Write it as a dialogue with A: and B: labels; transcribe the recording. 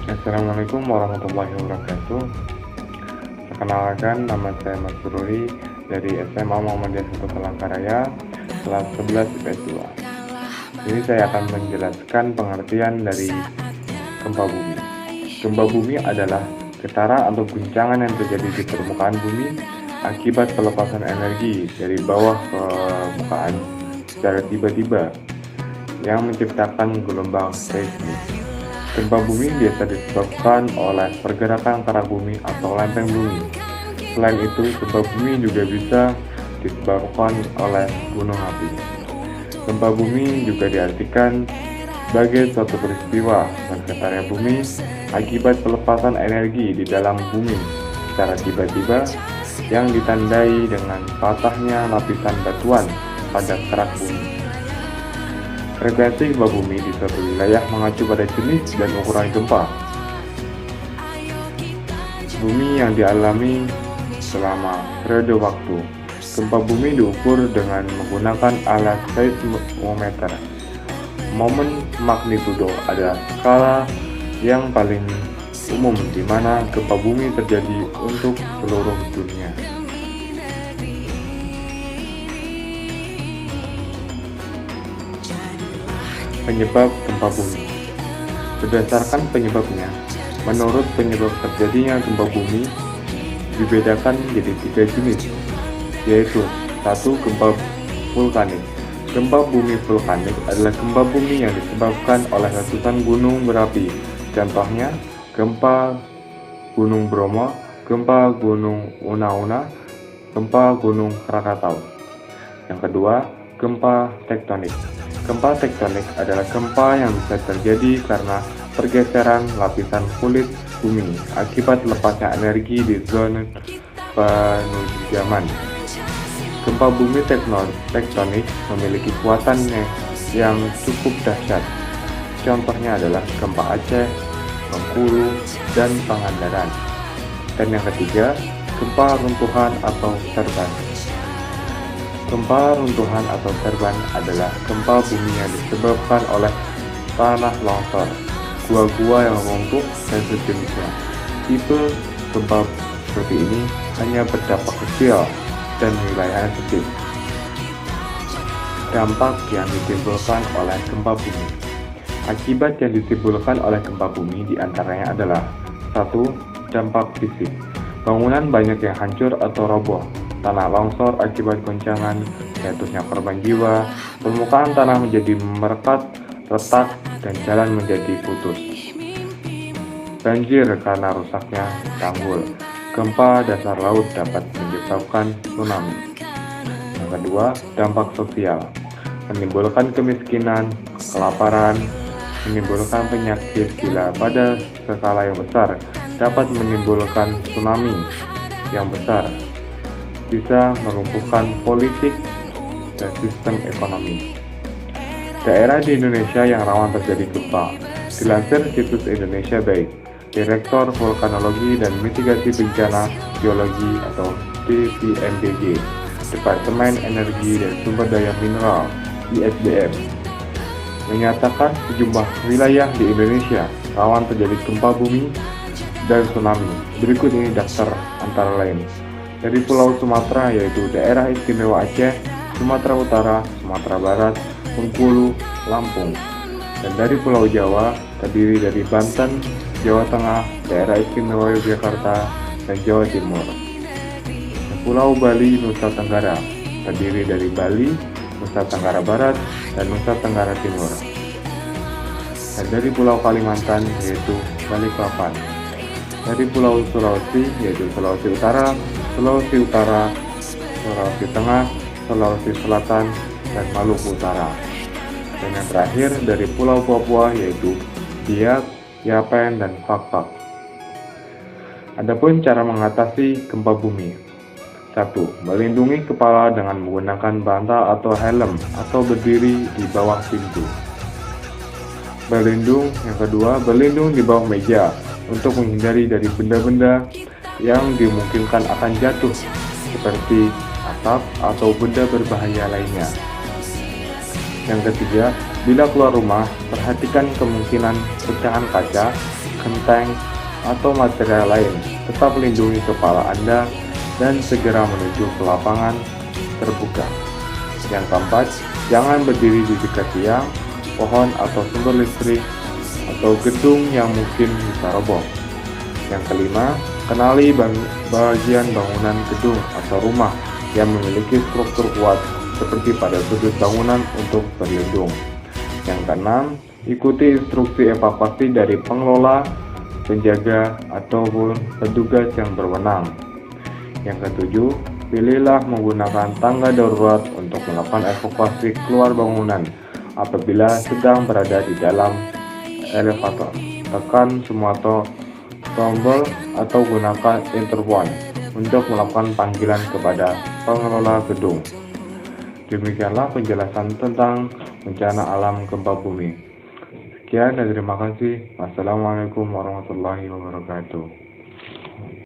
A: Assalamualaikum warahmatullahi wabarakatuh. Perkenalkan, nama saya Mas Ruri dari SMA Muhammadiyah 1 Palangkaraya, kelas 11 IPS 2. Ini saya akan menjelaskan pengertian dari gempa bumi. Gempa bumi adalah getaran atau guncangan yang terjadi di permukaan bumi akibat pelepasan energi dari bawah ke permukaan secara tiba-tiba yang menciptakan gelombang seismik. Gempa bumi biasa disebabkan oleh pergerakan kerak bumi atau lempeng bumi. Selain itu, gempa bumi juga bisa disebabkan oleh gunung api. Gempa bumi juga diartikan sebagai suatu peristiwa bergetarnya bumi akibat pelepasan energi di dalam bumi secara tiba-tiba yang ditandai dengan patahnya lapisan batuan pada kerak bumi. Frekuensi gempa bumi di suatu wilayah mengacu pada jenis dan ukuran gempa bumi yang dialami selama periode waktu. Gempa bumi diukur dengan menggunakan alat seismometer. Momen magnitudo adalah skala yang paling umum di mana gempa bumi terjadi untuk seluruh dunia. Penyebab gempa bumi. Berdasarkan penyebabnya, menurut penyebab terjadinya gempa bumi dibedakan menjadi 3 jenis, yaitu 1. Gempa vulkanik. Gempa bumi vulkanik adalah gempa bumi yang disebabkan oleh letusan gunung berapi. Contohnya, gempa Gunung Bromo, gempa Gunung Una-Una, gempa Gunung Krakatau. Yang kedua, gempa tektonik. Gempa tektonik adalah gempa yang bisa terjadi karena pergeseran lapisan kulit bumi akibat lepasnya energi di zona penujaman. Gempa bumi tektonik memiliki kekuatan yang cukup dahsyat. Contohnya adalah gempa Aceh, Bengkulu, dan Pangandaran. Dan yang ketiga, gempa runtuhan atau serban. Gempa runtuhan atau serban adalah gempa bumi yang disebabkan oleh tanah longsor, gua-gua yang runtuh, dan sejenisnya. Tipe gempa seperti ini hanya berdampak kecil dan wilayahnya sempit. Dampak yang ditimbulkan oleh gempa bumi. Akibat yang ditimbulkan oleh gempa bumi diantaranya adalah 1. Dampak fisik. Bangunan banyak yang hancur atau roboh. Tanah longsor akibat goncangan, jatuhnya korban jiwa, permukaan tanah menjadi merekat, retak, dan jalan menjadi putus. Banjir karena rusaknya tanggul. Gempa dasar laut dapat menyebabkan tsunami. Yang kedua, dampak sosial. Menimbulkan kemiskinan, kelaparan, menimbulkan penyakit gila pada skala yang besar, dapat menimbulkan tsunami yang besar, bisa melumpuhkan politik dan sistem ekonomi. Daerah di Indonesia yang rawan terjadi gempa. Dilansir situs Indonesia Baik, Direktur Vulkanologi dan Mitigasi Bencana Geologi atau DVMBG, Departemen Energi dan Sumber Daya Mineral ISDM, menyatakan sejumlah wilayah di Indonesia rawan terjadi gempa bumi dan tsunami. Berikut ini daftar antara lain. Dari Pulau Sumatera yaitu Daerah Istimewa Aceh, Sumatera Utara, Sumatera Barat, Bengkulu, Lampung. Dan dari Pulau Jawa terdiri dari Banten, Jawa Tengah, Daerah Istimewa Yogyakarta, dan Jawa Timur. Dan Pulau Bali, Nusa Tenggara terdiri dari Bali, Nusa Tenggara Barat, dan Nusa Tenggara Timur. Dan dari Pulau Kalimantan yaitu Balikpapan. Dari Pulau Sulawesi yaitu Sulawesi Utara, Sulawesi Tengah, Sulawesi Selatan, dan Maluku Utara. Dan yang terakhir dari Pulau Papua yaitu Biak, Yapen, dan Fak-Fak. Adapun cara mengatasi gempa bumi. 1. Melindungi kepala dengan menggunakan bantal atau helm atau berdiri di bawah pintu. Yang kedua, berlindung di bawah meja untuk menghindari dari benda-benda yang dimungkinkan akan jatuh seperti atap atau benda berbahaya lainnya. Yang ketiga, bila keluar rumah, perhatikan kemungkinan pecahan kaca genteng, atau material lain. Tetap lindungi kepala Anda dan segera menuju ke lapangan terbuka. Yang keempat, jangan berdiri di dekat tiang, pohon atau sumber listrik atau gedung yang mungkin bisa roboh. Yang kelima, kenali bagian bangunan gedung atau rumah yang memiliki struktur kuat seperti pada sudut bangunan untuk berlindung. Yang keenam, ikuti instruksi evakuasi dari pengelola, penjaga, ataupun petugas yang berwenang. Yang ketujuh, pilihlah menggunakan tangga darurat untuk melakukan evakuasi keluar bangunan apabila sedang berada di dalam elevator. Tekan semua tombol atau gunakan intercom untuk melakukan panggilan kepada pengelola gedung. Demikianlah penjelasan tentang bencana alam gempa bumi. Sekian dan terima kasih. Wassalamualaikum warahmatullahi wabarakatuh.